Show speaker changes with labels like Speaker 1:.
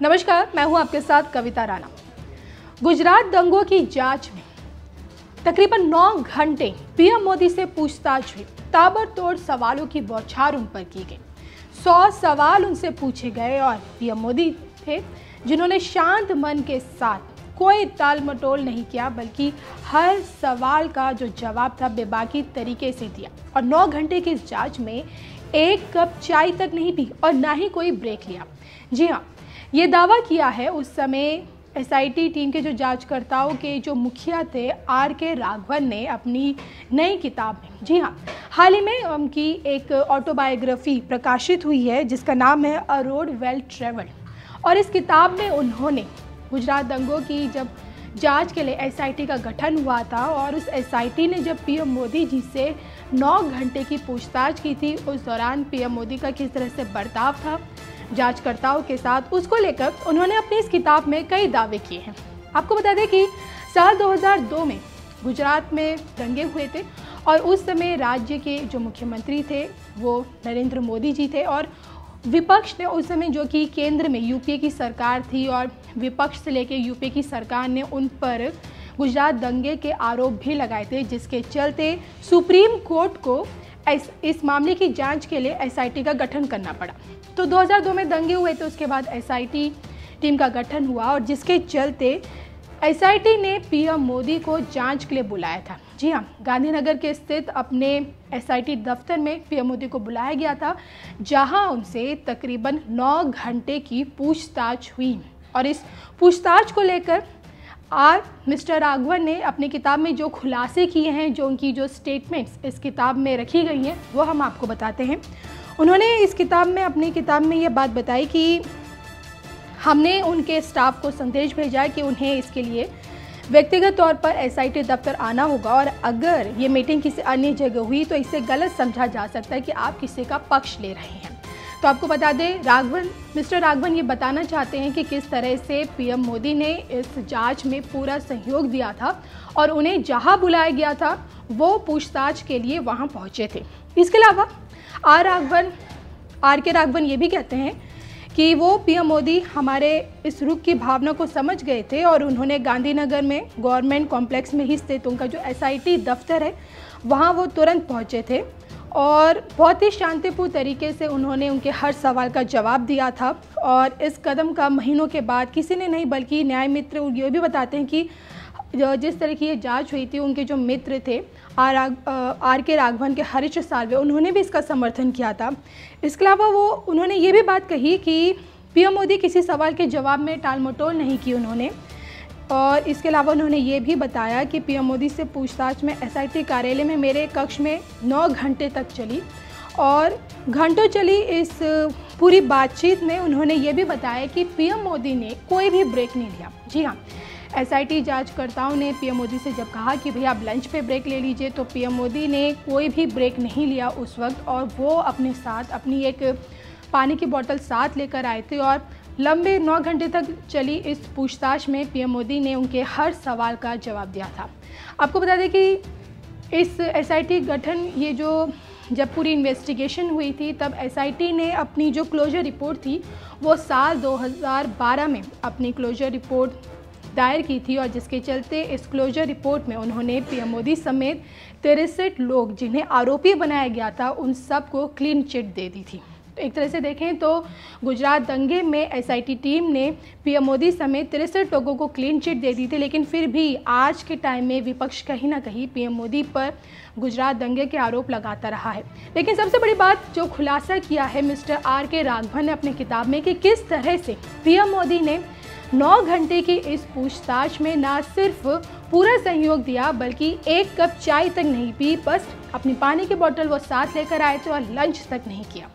Speaker 1: नमस्कार, मैं हूं आपके साथ कविता राणा। गुजरात दंगों की जांच में तकरीबन 9 घंटे पीएम मोदी से पूछताछ हुई। ताबड़तोड़ सवालों की बौछार उन पर की गई। 100 सवाल उनसे पूछे गए और पीएम मोदी थे जिन्होंने शांत मन के साथ कोई टाल मटोल नहीं किया, बल्कि हर सवाल का जो जवाब था बेबाकी तरीके से दिया। और 9 घंटे की इस जांच में एक कप चाय तक नहीं पी और ना ही कोई ब्रेक लिया। जी हाँ, ये दावा किया है उस समय एसआईटी टीम के जो जांचकर्ताओं के जो मुखिया थे आर.के. राघवन ने अपनी नई किताब में। जी हाँ, हाल ही में उनकी एक ऑटोबायोग्राफी प्रकाशित हुई है जिसका नाम है अ रोड वेल ट्रेवल्ड। और इस किताब में उन्होंने गुजरात दंगों की जब जांच के लिए एसआईटी का गठन हुआ था और उस एसआईटी ने जब पीएम मोदी जी से 9 घंटे की पूछताछ की थी, उस दौरान पीएम मोदी का किस तरह से बर्ताव था जांचकर्ताओं के साथ, उसको लेकर उन्होंने अपनी इस किताब में कई दावे किए हैं। आपको बता दें कि साल 2002 में गुजरात में दंगे हुए थे और उस समय राज्य के जो मुख्यमंत्री थे वो नरेंद्र मोदी जी थे और विपक्ष ने उस समय जो कि केंद्र में यूपीए की सरकार थी और विपक्ष से लेकर यूपीए की सरकार ने उन पर गुजरात दंगे के आरोप भी लगाए थे, जिसके चलते सुप्रीम कोर्ट को इस मामले की जांच के लिए एसआईटी का गठन करना पड़ा। तो 2002 में दंगे हुए थे, उसके बाद एसआईटी टीम का गठन हुआ और जिसके चलते एसआईटी ने पीएम मोदी को जांच के लिए बुलाया था। जी हाँ, गांधीनगर के स्थित अपने एसआईटी दफ्तर में पीएम मोदी को बुलाया गया था, जहां उनसे तकरीबन 9 घंटे की पूछताछ हुई। और इस पूछताछ को लेकर मिस्टर राघवन ने अपनी किताब में जो खुलासे किए हैं, जो उनकी जो स्टेटमेंट्स इस किताब में रखी गई हैं, वो हम आपको बताते हैं। उन्होंने इस किताब में अपनी किताब में ये बात बताई कि हमने उनके स्टाफ को संदेश भेजा कि उन्हें इसके लिए व्यक्तिगत तौर पर एसआईटी दफ्तर आना होगा और अगर ये मीटिंग किसी अन्य जगह हुई तो इसे गलत समझा जा सकता है कि आप किसी का पक्ष ले रहे हैं। तो आपको बता दें, मिस्टर राघवन ये बताना चाहते हैं कि किस तरह से पीएम मोदी ने इस जांच में पूरा सहयोग दिया था और उन्हें जहां बुलाया गया था वो पूछताछ के लिए वहां पहुंचे थे। इसके अलावा आर.के. राघवन ये भी कहते हैं कि वो पीएम मोदी हमारे इस रुख की भावना को समझ गए थे और उन्होंने गांधीनगर में गवर्नमेंट कॉम्प्लेक्स में ही स्थित उनका जो एसआईटी दफ्तर है वहाँ वो तुरंत पहुँचे थे और बहुत ही शांतिपूर्ण तरीके से उन्होंने उनके हर सवाल का जवाब दिया था। और इस कदम का महीनों के बाद किसी ने नहीं बल्कि न्याय मित्र ये भी बताते हैं कि जिस तरह की ये जांच हुई थी, उनके जो मित्र थे आर.के. राघवन के हरीश साल्वे, उन्होंने भी इसका समर्थन किया था। इसके अलावा उन्होंने ये भी बात कही कि पीएम मोदी किसी सवाल के जवाब में टाल मटोल नहीं की उन्होंने। और इसके अलावा उन्होंने ये भी बताया कि पीएम मोदी से पूछताछ में एसआईटी कार्यालय में मेरे कक्ष में 9 घंटे तक चली और घंटों चली इस पूरी बातचीत में उन्होंने ये भी बताया कि पीएम मोदी ने कोई भी ब्रेक नहीं लिया। जी हाँ, एसआईटी जांचकर्ताओं ने पीएम मोदी से जब कहा कि भैया आप लंच पे ब्रेक ले लीजिए, तो पीएम मोदी ने कोई भी ब्रेक नहीं लिया उस वक्त और वो अपने साथ अपनी एक पानी की बोतल साथ लेकर आए थे और लंबे 9 घंटे तक चली इस पूछताछ में पीएम मोदी ने उनके हर सवाल का जवाब दिया था। आपको बता दें कि इस एसआईटी गठन ये जब पूरी इन्वेस्टिगेशन हुई थी तब एसआईटी ने अपनी जो क्लोजर रिपोर्ट थी वो साल 2012 में अपनी क्लोजर रिपोर्ट दायर की थी और जिसके चलते इस क्लोजर रिपोर्ट में उन्होंने पीएम मोदी समेत 63 लोग जिन्हें आरोपी बनाया गया था उन सबको क्लीन चिट दे दी थी। एक तरह से देखें तो गुजरात दंगे में एसआईटी टीम ने पीएम मोदी समेत 63 लोगों को क्लीन चिट दे दी थी, लेकिन फिर भी आज के टाइम में विपक्ष कहीं ना कहीं पीएम मोदी पर गुजरात दंगे के आरोप लगाता रहा है। लेकिन सबसे बड़ी बात जो खुलासा किया है मिस्टर आर.के. राघवन ने अपनी किताब में कि किस तरह से पीएम मोदी ने 9 घंटे की इस पूछताछ में न सिर्फ पूरा सहयोग दिया बल्कि एक कप चाय तक नहीं पी, बस अपनी पानी की बोतल वो साथ लेकर आए थे और लंच तक नहीं किया।